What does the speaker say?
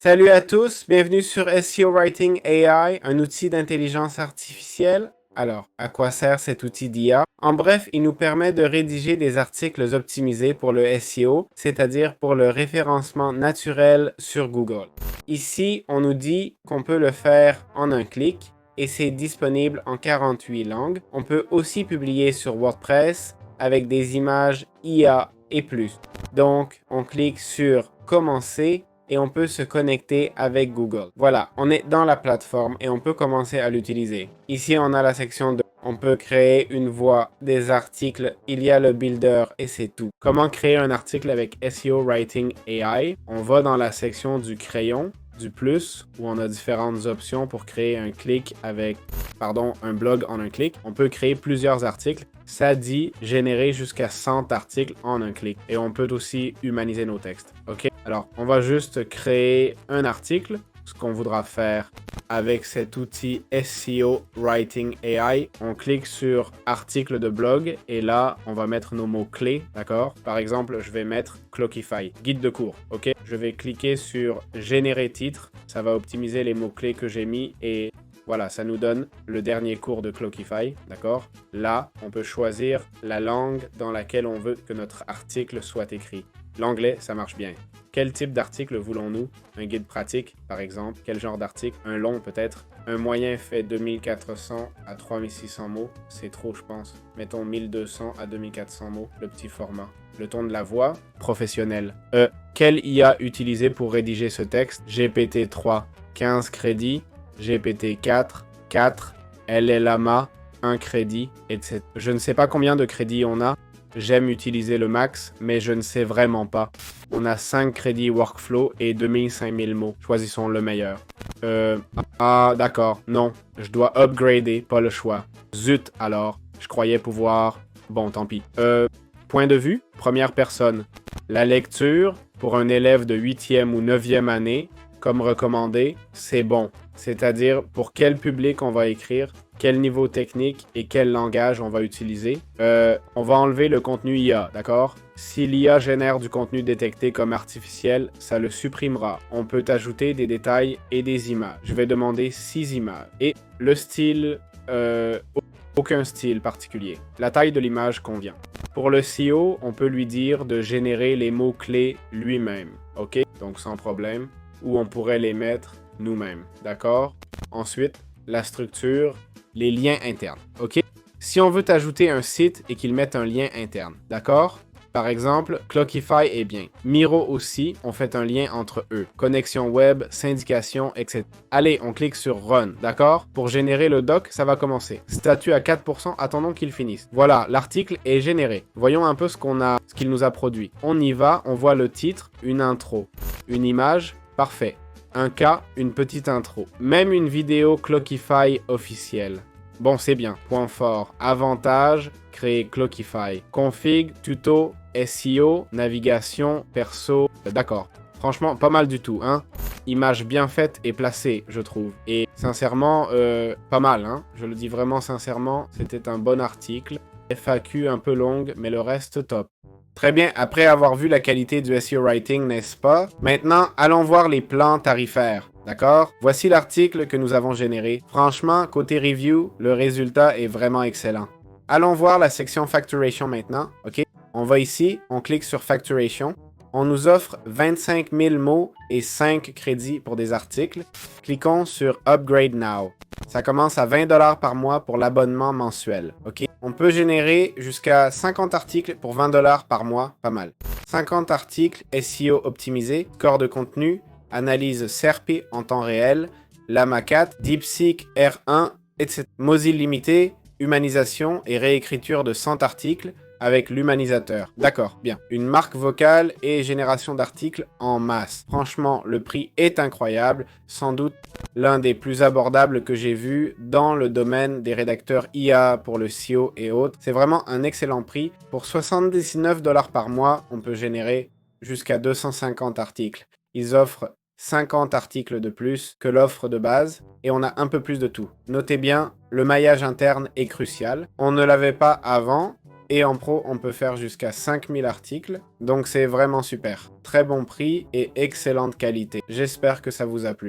Salut à tous, bienvenue sur SEO Writing AI, un outil d'intelligence artificielle. Alors, à quoi sert cet outil d'IA? En bref, il nous permet de rédiger des articles optimisés pour le SEO, c'est-à-dire pour le référencement naturel sur Google. Ici, on nous dit qu'on peut le faire en un clic et c'est disponible en 48 langues. On peut aussi publier sur WordPress avec des images IA et plus. Donc, on clique sur Commencer et on peut se connecter avec Google. Voilà, on est dans la plateforme et on peut commencer à l'utiliser. Ici, on a la section de on peut créer une voix, des articles, il y a le builder et c'est tout. Comment créer un article avec SEO Writing AI? On va dans la section du crayon, du plus, où on a différentes options pour créer un blog en un clic. On peut créer plusieurs articles. Ça dit générer jusqu'à 100 articles en un clic. Et on peut aussi humaniser nos textes. OK? Alors, on va juste créer un article. Ce qu'on voudra faire avec cet outil SEO Writing AI, on clique sur article de blog et là, on va mettre nos mots-clés, d'accord? Par exemple, je vais mettre Clockify, guide de cours, ok? Je vais cliquer sur générer titre, ça va optimiser les mots-clés que j'ai mis et voilà, ça nous donne le dernier cours de Clockify, d'accord? Là, on peut choisir la langue dans laquelle on veut que notre article soit écrit. L'anglais, ça marche bien. Quel type d'article voulons-nous? Un guide pratique, par exemple. Quel genre d'article? Un long, peut-être. Un moyen fait 2400 à 3600 mots. C'est trop, je pense. Mettons 1200 à 2400 mots, le petit format. Le ton de la voix? Professionnel. Quel IA utiliser pour rédiger ce texte? GPT-3, 15 crédits. GPT-4, 4. LLama, 1 crédit, etc. Je ne sais pas combien de crédits on a. J'aime utiliser le max, mais je ne sais vraiment pas. On a 5 crédits workflow et 2000-5000 mots. Choisissons le meilleur. D'accord. Non, je dois upgrader, pas le choix. Zut, alors. Je croyais pouvoir... Bon, tant pis. Point de vue, première personne. La lecture, pour un élève de 8e ou 9e année, comme recommandé, c'est bon. C'est-à-dire pour quel public on va écrire, quel niveau technique et quel langage on va utiliser. On va enlever le contenu IA, d'accord? Si l'IA génère du contenu détecté comme artificiel, ça le supprimera. On peut ajouter des détails et des images. Je vais demander 6 images. Et le style, aucun style particulier. La taille de l'image convient. Pour le SEO, on peut lui dire de générer les mots-clés lui-même, ok? Donc sans problème. Ou on pourrait les mettre nous-mêmes, d'accord? Ensuite, la structure, les liens internes, ok? Si on veut ajouter un site et qu'il mette un lien interne, d'accord? Par exemple, Clockify est bien. Miro aussi, on fait un lien entre eux. Connexion web, syndication, etc. Allez, on clique sur Run, d'accord? Pour générer le doc, ça va commencer. Statut à 4%, attendons qu'il finisse. Voilà, l'article est généré. Voyons un peu ce qu'il nous a produit. On y va, on voit le titre, une intro, une image, parfait. Un cas, une petite intro. Même une vidéo Clockify officielle. Bon, c'est bien. Point fort. Avantage, créer Clockify. Config, tuto, SEO, navigation, perso. D'accord. Franchement, pas mal du tout, hein. Image bien faite et placée, je trouve. Et sincèrement, pas mal, hein. Je le dis vraiment sincèrement, c'était un bon article. FAQ un peu longue, mais le reste top. Très bien, après avoir vu la qualité du SEO Writing, n'est-ce pas? Maintenant, allons voir les plans tarifaires. D'accord? Voici l'article que nous avons généré. Franchement, côté review, le résultat est vraiment excellent. Allons voir la section Facturation maintenant. OK? On va ici, on clique sur Facturation. On nous offre 25 000 mots et 5 crédits pour des articles. Cliquons sur Upgrade Now. Ça commence à 20 $ par mois pour l'abonnement mensuel. OK? On peut générer jusqu'à 50 articles pour 20 $ par mois. Pas mal. 50 articles SEO optimisés, score de contenu, analyse SERP en temps réel, Llama 4, DeepSeek R1, etc. Mozilla limité, humanisation et réécriture de 100 articles avec l'humanisateur. D'accord, bien. Une marque vocale et génération d'articles en masse. Franchement, le prix est incroyable. Sans doute l'un des plus abordables que j'ai vu dans le domaine des rédacteurs IA pour le SEO et autres. C'est vraiment un excellent prix. Pour 79 $ par mois, on peut générer jusqu'à 250 articles. Ils offrent 50 articles de plus que l'offre de base et on a un peu plus de tout. Notez bien, le maillage interne est crucial. On ne l'avait pas avant. Et en pro, on peut faire jusqu'à 5000 articles. Donc c'est vraiment super. Très bon prix et excellente qualité. J'espère que ça vous a plu.